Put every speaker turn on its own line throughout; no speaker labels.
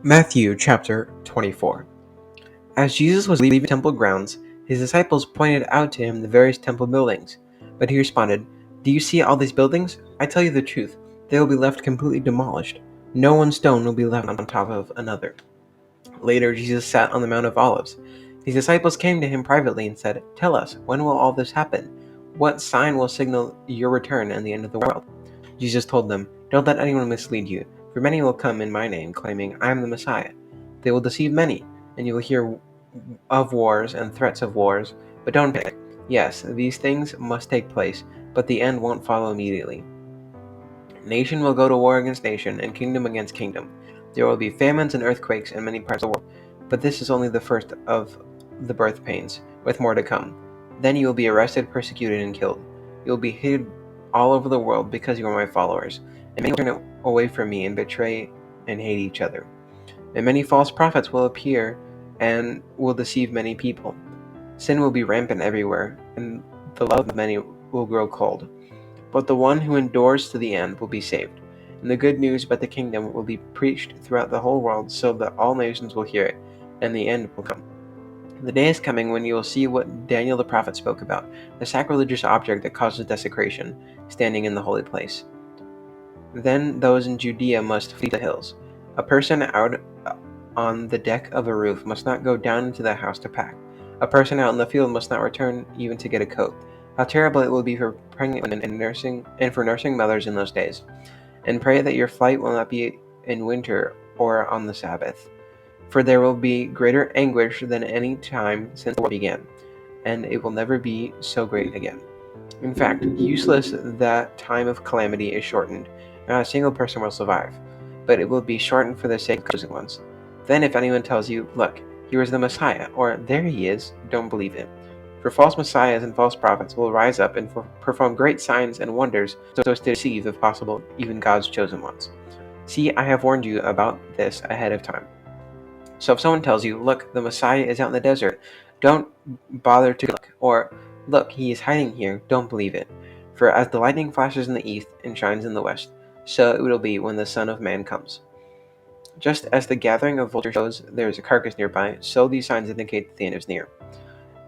Matthew chapter 24. As Jesus was leaving temple grounds, his disciples pointed out to him the various temple buildings. But he responded, "Do you see all these buildings? I tell you the truth, they will be left completely demolished. No one stone will be left on top of another." Later, Jesus sat on the Mount of Olives. His disciples came to him privately and said, "Tell us, when will all this happen? What sign will signal your return and the end of the world?" Jesus told them, "Don't let anyone mislead you, for many will come in my name, claiming, 'I am the Messiah.' They will deceive many, and you will hear of wars and threats of wars, but don't panic. Yes, these things must take place, but the end won't follow immediately. Nation will go to war against nation, and kingdom against kingdom. There will be famines and earthquakes in many parts of the world, but this is only the first of the birth pains, with more to come. Then you will be arrested, persecuted, and killed. You will be hated all over the world because you are my followers, and many will turn away from me and betray and hate each other. And many false prophets will appear and will deceive many people. Sin will be rampant everywhere, and the love of many will grow cold. But the one who endures to the end will be saved. And the good news about the kingdom will be preached throughout the whole world so that all nations will hear it, and the end will come. The day is coming when you will see what Daniel the prophet spoke about, the sacrilegious object that causes desecration, standing in the holy place. Then those in Judea must flee to the hills. A person out on the deck of a roof must not go down into the house to pack. A person out in the field must not return even to get a coat. How terrible it will be for pregnant women and for nursing mothers in those days. And pray that your flight will not be in winter or on the Sabbath, for there will be greater anguish than any time since the world began, and it will never be so great again. In fact, useless that time of calamity is shortened. Not a single person will survive, but it will be shortened for the sake of the chosen ones. Then if anyone tells you, 'Look, here is the Messiah,' or 'There he is,' don't believe it. For false messiahs and false prophets will rise up and perform great signs and wonders so as to deceive, if possible, even God's chosen ones. See, I have warned you about this ahead of time. So if someone tells you, 'Look, the Messiah is out in the desert,' don't bother to look. Or, 'Look, he is hiding here,' don't believe it. For as the lightning flashes in the east and shines in the west, so it will be when the Son of Man comes. Just as the gathering of vultures shows there is a carcass nearby, so these signs indicate that the end is near.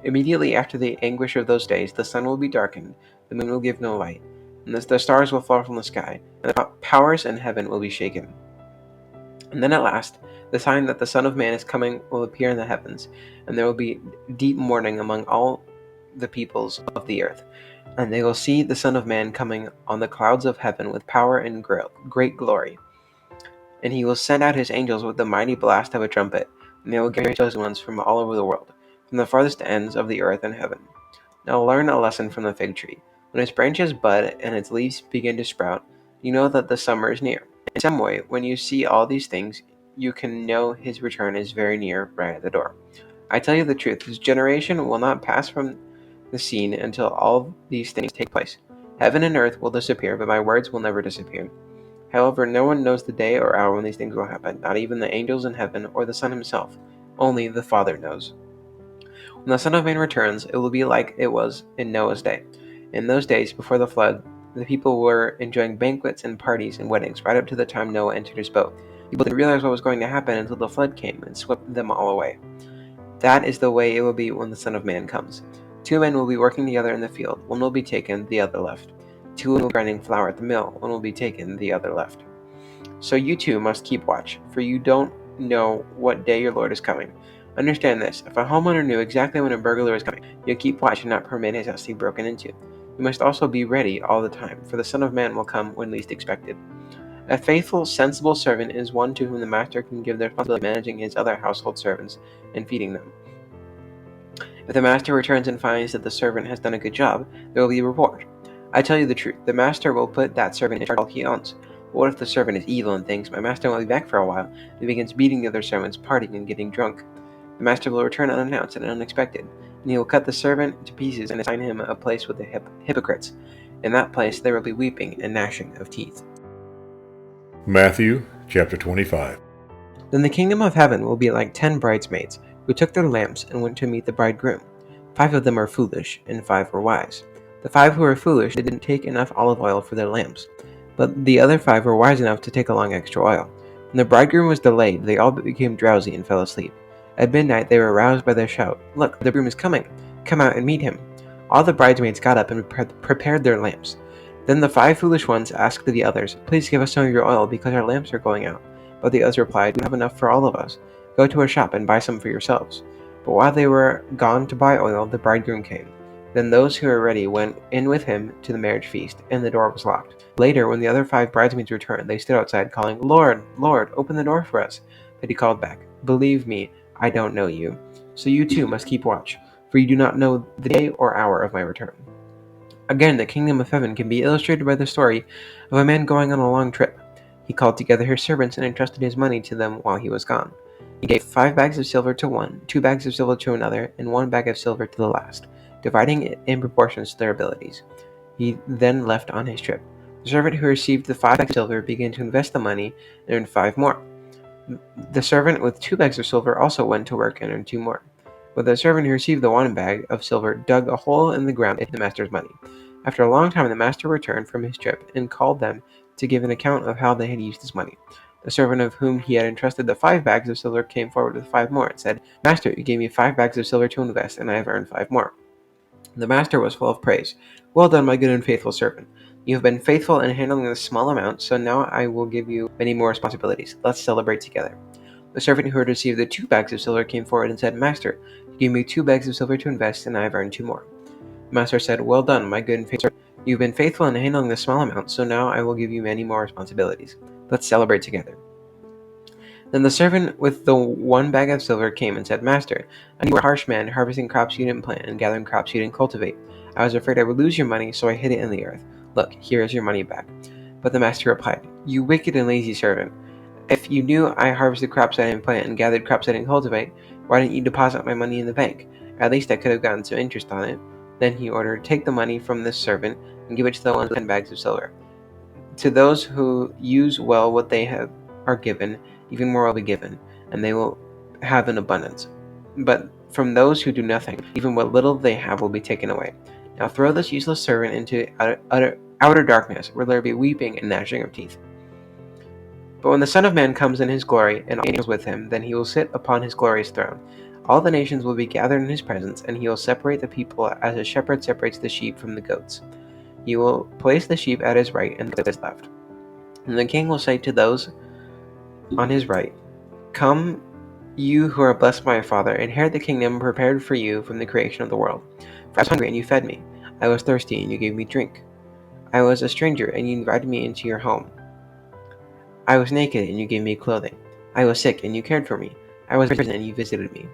Immediately after the anguish of those days, the sun will be darkened, the moon will give no light, and the stars will fall from the sky, and the powers in heaven will be shaken. And then at last, the sign that the Son of Man is coming will appear in the heavens, and there will be deep mourning among all the peoples of the earth. And they will see the Son of Man coming on the clouds of heaven with power and great glory. And he will send out his angels with the mighty blast of a trumpet, and they will gather his chosen ones from all over the world, from the farthest ends of the earth and heaven. Now learn a lesson from the fig tree. When its branches bud and its leaves begin to sprout, you know that the summer is near. In some way, when you see all these things, you can know his return is very near, right at the door. I tell you the truth, this generation will not pass from the scene until all these things take place. Heaven and earth will disappear, but my words will never disappear. However, no one knows the day or hour when these things will happen, not even the angels in heaven or the Son himself. Only the Father knows. When the Son of Man returns, it will be like it was in Noah's day. In those days before the flood, the people were enjoying banquets and parties and weddings right up to the time Noah entered his boat. People didn't realize what was going to happen until the flood came and swept them all away. That is the way it will be when the Son of Man comes. Two men will be working together in the field. One will be taken, the other left. Two will be grinding flour at the mill. One will be taken, the other left. So you too must keep watch, for you don't know what day your Lord is coming. Understand this, if a homeowner knew exactly when a burglar is coming, he'll keep watch and not permit his house to be broken into. You must also be ready all the time, for the Son of Man will come when least expected. A faithful, sensible servant is one to whom the master can give the responsibility of managing his other household servants and feeding them. If the master returns and finds that the servant has done a good job, there will be a reward. I tell you the truth, the master will put that servant in charge of all he owns. But what if the servant is evil and thinks, "My master won't be back for a while," and begins beating the other servants, partying and getting drunk? The master will return unannounced and unexpected, and he will cut the servant to pieces and assign him a place with the hypocrites. In that place there will be weeping and gnashing of teeth.
Matthew chapter 25.
Then the kingdom of heaven will be like 10 bridesmaids, who took their lamps and went to meet the bridegroom. 5 of them are foolish, and 5 were wise. The 5 who were foolish didn't take enough olive oil for their lamps, but the other 5 were wise enough to take along extra oil. When the bridegroom was delayed, they all became drowsy and fell asleep. At midnight they were aroused by their shout, "Look, the bridegroom is coming! Come out and meet him!" All the bridesmaids got up and prepared their lamps. Then the 5 foolish ones asked the others, "Please give us some of your oil, because our lamps are going out." But the others replied, "We have enough for all of us. Go to a shop and buy some for yourselves." But while they were gone to buy oil, the bridegroom came. Then those who were ready went in with him to the marriage feast, and the door was locked. Later, when the other 5 bridesmaids returned, they stood outside, calling, "Lord, Lord, open the door for us." But he called back, "Believe me, I don't know you. So you too must keep watch, for you do not know the day or hour of my return." Again, the kingdom of heaven can be illustrated by the story of a man going on a long trip. He called together his servants and entrusted his money to them while he was gone. He gave 5 bags of silver to one, 2 bags of silver to another, and 1 bag of silver to the last, dividing it in proportions to their abilities. He then left on his trip. The servant who received the 5 bags of silver began to invest the money and earned 5 more. The servant with 2 bags of silver also went to work and earned 2 more. But the servant who received the 1 bag of silver dug a hole in the ground and hid the master's money. After a long time, the master returned from his trip and called them to give an account of how they had used his money. The servant of whom he had entrusted the 5 bags of silver came forward with 5 more and said, "Master, you gave me 5 bags of silver to invest, and I have earned 5 more." The master was full of praise. "Well done, my good and faithful servant. You have been faithful in handling this small amount, so now I will give you many more responsibilities. Let's celebrate together." The servant who had received the 2 bags of silver came forward and said, "Master, you gave me 2 bags of silver to invest, and I have earned 2 more." The master said, "Well done, my good and faithful servant. You've been faithful in handling this small amount, so now I will give you many more responsibilities. Let's celebrate together." Then the servant with the 1 bag of silver came and said, "Master, I knew you were a harsh man, harvesting crops you didn't plant and gathering crops you didn't cultivate. I was afraid I would lose your money, so I hid it in the earth. Look, here is your money back." But the master replied, "You wicked and lazy servant. If you knew I harvested crops I didn't plant and gathered crops I didn't cultivate, why didn't you deposit my money in the bank? At least I could have gotten some interest on it." Then he ordered, "Take the money from this servant and give it to the ones with 10 bags of silver. To those who use well what they are given, even more will be given, and they will have an abundance. But from those who do nothing, even what little they have will be taken away. Now throw this useless servant into outer darkness, where there will be weeping and gnashing of teeth." But when the Son of Man comes in his glory, and all angels with him, then he will sit upon his glorious throne. All the nations will be gathered in his presence, and he will separate the people as a shepherd separates the sheep from the goats. He will place the sheep at his right and the goats at his left. And the king will say to those on his right, "Come, you who are blessed by my Father, inherit the kingdom prepared for you from the creation of the world. For I was hungry, and you fed me. I was thirsty, and you gave me drink. I was a stranger, and you invited me into your home. I was naked, and you gave me clothing. I was sick, and you cared for me. I was in prison, and you visited me."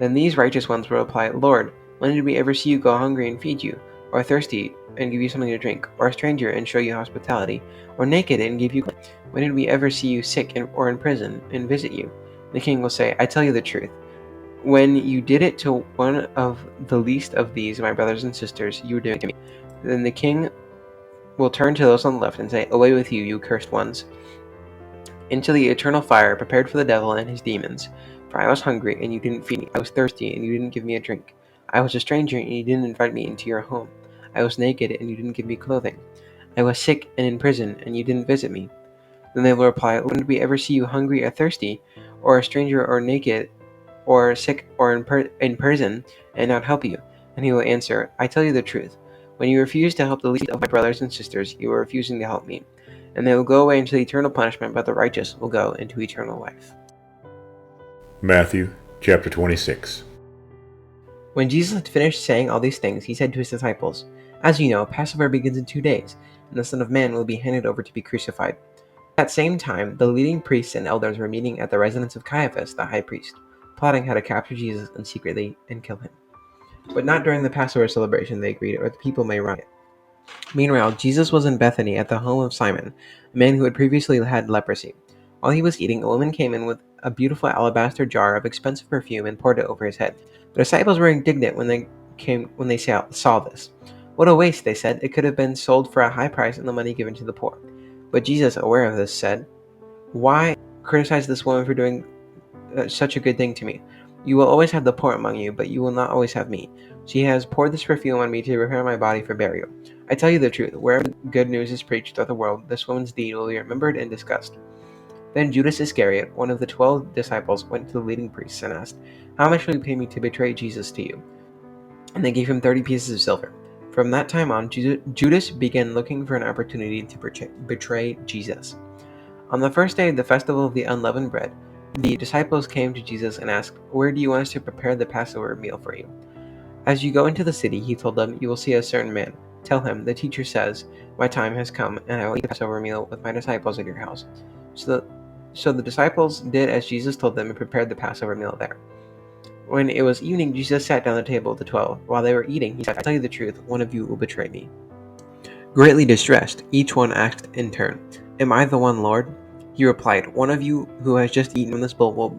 Then these righteous ones will reply, "Lord, when did we ever see you go hungry and feed you, or thirsty and give you something to drink, or a stranger and show you hospitality, or naked and give you clothing? When did we ever see you sick or in prison and visit you?" The king will say, "I tell you the truth. When you did it to one of the least of these, my brothers and sisters, you were doing it to me." Then the king will turn to those on the left and say, "Away with you, you cursed ones, into the eternal fire prepared for the devil and his demons. For I was hungry, and you didn't feed me. I was thirsty, and you didn't give me a drink. I was a stranger, and you didn't invite me into your home. I was naked, and you didn't give me clothing. I was sick and in prison, and you didn't visit me." Then they will reply, "When did we ever see you hungry or thirsty, or a stranger or naked, or sick or in prison, and not help you?" And he will answer, "I tell you the truth. When you refuse to help the least of my brothers and sisters, you are refusing to help me." And they will go away into eternal punishment, but the righteous will go into eternal life.
Matthew chapter 26.
When Jesus had finished saying all these things, he said to his disciples, "As you know, Passover begins in 2 days, and the Son of Man will be handed over to be crucified." At that same time, the leading priests and elders were meeting at the residence of Caiaphas, the high priest, plotting how to capture Jesus and secretly and kill him. But not during the Passover celebration, they agreed, or the people may riot. Meanwhile, Jesus was in Bethany at the home of Simon, a man who had previously had leprosy. While he was eating, a woman came in with a beautiful alabaster jar of expensive perfume and poured it over his head. The disciples were indignant when they saw this. "What a waste," they said. "It could have been sold for a high price and the money given to the poor." But Jesus, aware of this, said, "Why criticize this woman for doing such a good thing to me? You will always have the poor among you, but you will not always have me. She has poured this perfume on me to prepare my body for burial. I tell you the truth, wherever good news is preached throughout the world, this woman's deed will be remembered and discussed." Then Judas Iscariot, one of the 12 disciples, went to the leading priests and asked, "How much will you pay me to betray Jesus to you?" And they gave him 30 pieces of silver. From that time on, Judas began looking for an opportunity to betray Jesus. On the first day of the festival of the unleavened bread, the disciples came to Jesus and asked, "Where do you want us to prepare the Passover meal for you?" "As you go into the city," he told them, "you will see a certain man. Tell him, 'The teacher says, my time has come, and I will eat the Passover meal with my disciples at your house.'" So the disciples did as Jesus told them and prepared the Passover meal there. When it was evening, Jesus sat down at the table with the 12. While they were eating, he said, "I tell you the truth, one of you will betray me." Greatly distressed, each one asked in turn, "Am I the one, Lord?" He replied, "One of you who has just eaten from this bowl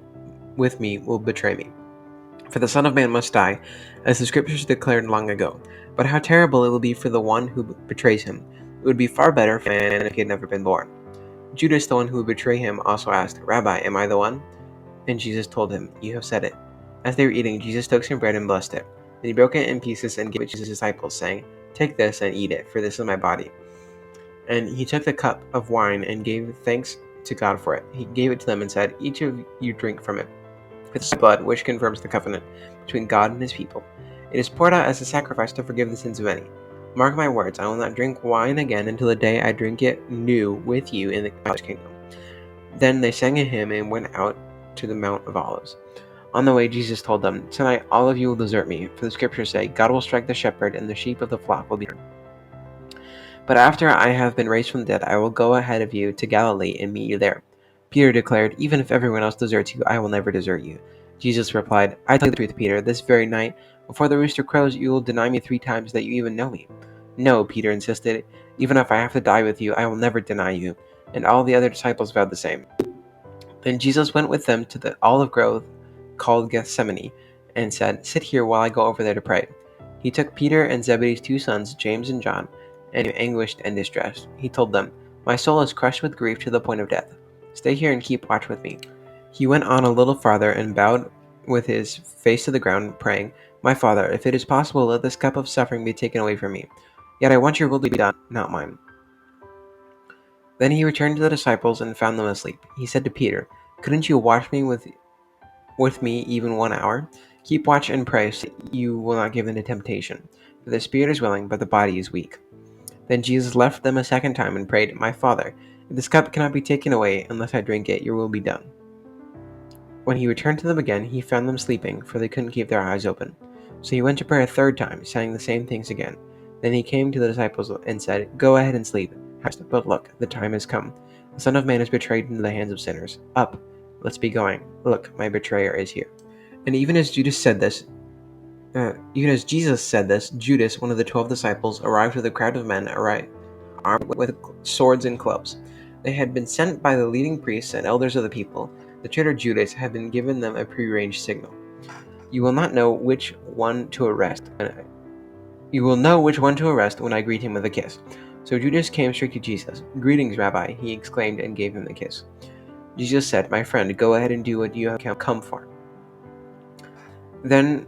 with me will betray me. For the Son of Man must die, as the Scriptures declared long ago. But how terrible it will be for the one who betrays him. It would be far better for a man if he had never been born." Judas, the one who would betray him, also asked, "Rabbi, am I the one?" And Jesus told him, "You have said it." As they were eating, Jesus took some bread and blessed it. Then he broke it in pieces and gave it to his disciples, saying, "Take this and eat it, for this is my body." And he took the cup of wine and gave thanks to God for it. He gave it to them and said, "Each of you drink from it. It's blood which confirms the covenant between God and his people. It is poured out as a sacrifice to forgive the sins of many. Mark my words, I will not drink wine again until the day I drink it new with you in the Father's kingdom." Then they sang a hymn and went out to the Mount of Olives. On the way, Jesus told them, "Tonight all of you will desert me, for the Scriptures say, 'God will strike the shepherd, and the sheep of the flock will be torn.' But after I have been raised from the dead, I will go ahead of you to Galilee and meet you there." Peter declared, "Even if everyone else deserts you, I will never desert you." Jesus replied, "I tell you the truth, Peter, this very night, before the rooster crows, you will deny me 3 times that you even know me." "No," Peter insisted, "even if I have to die with you, I will never deny you." And all the other disciples vowed the same. Then Jesus went with them to the olive grove called Gethsemane, and said, "Sit here while I go over there to pray." He took Peter and Zebedee's 2 sons, James and John, and anguished and distressed. He told them, "My soul is crushed with grief to the point of death. Stay here and keep watch with me." He went on a little farther and bowed with his face to the ground, praying, "My Father, if it is possible, let this cup of suffering be taken away from me. Yet I want your will to be done, not mine." Then he returned to the disciples and found them asleep. He said to Peter, "Couldn't you watch with me even 1 hour? Keep watch and pray, so you will not give in to temptation. For the spirit is willing, but the body is weak." Then Jesus left them a second time and prayed, "My Father, if this cup cannot be taken away unless I drink it, your will be done." When he returned to them again, he found them sleeping, for they couldn't keep their eyes open. So he went to pray a third time, saying the same things again. Then he came to the disciples and said, "Go ahead and sleep. But look, the time has come. The Son of Man is betrayed into the hands of sinners. Up, let's be going. Look, my betrayer is here." And even as Jesus said this, Judas, one of the 12 disciples, arrived with a crowd of men armed with swords and clubs. They had been sent by the leading priests and elders of the people. The traitor Judas had been given them a prearranged signal. You will know which one to arrest when I greet him with a kiss." So Judas came straight to Jesus. "Greetings, Rabbi," he exclaimed, and gave him the kiss. Jesus said, "My friend, go ahead and do what you have come for." Then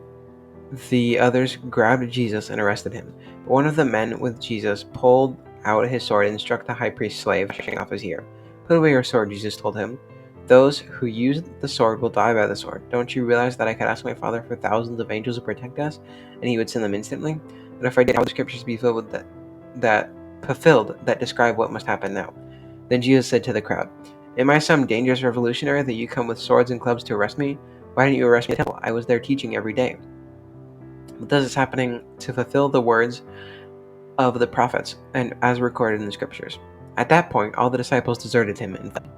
the others grabbed Jesus and arrested him. But one of the men with Jesus pulled out his sword and struck the high priest's slave, shooting off his ear. "Put away your sword," Jesus told him. "Those who use the sword will die by the sword. Don't you realize that I could ask my Father for thousands of angels to protect us, and he would send them instantly? But if I did, how would the Scriptures be filled with that describe what must happen now?" Then Jesus said to the crowd, "Am I some dangerous revolutionary that you come with swords and clubs to arrest me? Why didn't you arrest me in the temple? I was there teaching every day." But this is happening to fulfill the words of the prophets, and as recorded in the Scriptures. At that point, all the disciples deserted him and fled.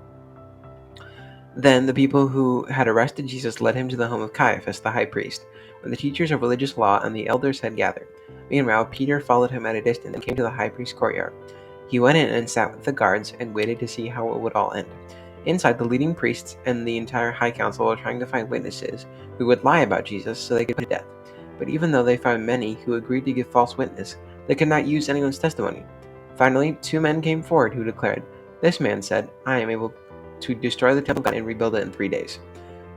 Then the people who had arrested Jesus led him to the home of Caiaphas, the high priest, where the teachers of religious law and the elders had gathered. Meanwhile, Peter followed him at a distance and came to the high priest's courtyard. He went in and sat with the guards and waited to see how it would all end. Inside, the leading priests and the entire high council were trying to find witnesses who would lie about Jesus so they could put him to death. But even though they found many who agreed to give false witness, they could not use anyone's testimony. Finally, 2 men came forward who declared, "This man said, 'I am able to destroy the temple and rebuild it in 3 days.'"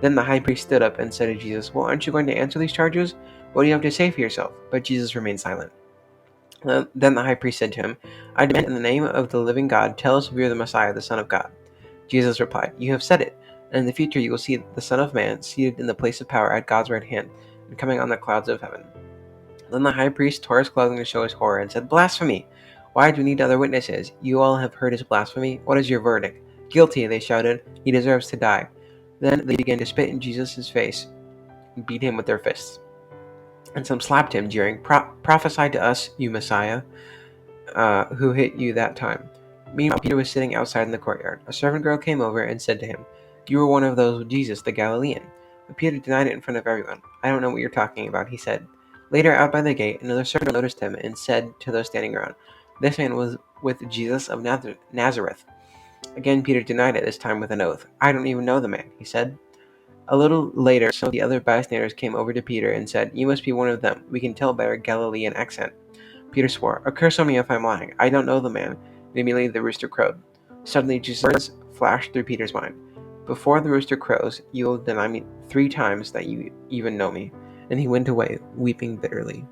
Then the high priest stood up and said to Jesus, "Well, aren't you going to answer these charges? What do you have to say for yourself?" But Jesus remained silent. Then the high priest said to him, "I demand in the name of the living God, tell us if you are the Messiah, the Son of God." Jesus replied, "You have said it, and in the future you will see the Son of Man seated in the place of power at God's right hand, and coming on the clouds of heaven." Then the high priest tore his clothing to show his horror and said, "Blasphemy! Why do we need other witnesses? You all have heard his blasphemy. What is your verdict?" "Guilty," they shouted. "He deserves to die." Then they began to spit in Jesus' face and beat him with their fists. And some slapped him, jeering, "Prophesy to us, you Messiah. Who hit you that time?" Meanwhile, Peter was sitting outside in the courtyard. A servant girl came over and said to him, "You were one of those with Jesus, the Galilean." But Peter denied it in front of everyone. "I don't know what you're talking about," he said. Later, out by the gate, another servant girl noticed him and said to those standing around, "This man was with Jesus of Nazareth." Again, Peter denied it, this time with an oath. "I don't even know the man," he said. A little later, some of the other bystanders came over to Peter and said, "You must be one of them. We can tell by your Galilean accent." Peter swore, "A curse on me if I'm lying. I don't know the man." And immediately the rooster crowed. Suddenly Jesus' words flashed through Peter's mind. "Before the rooster crows, you will deny me 3 times that you even know me." And he went away, weeping bitterly.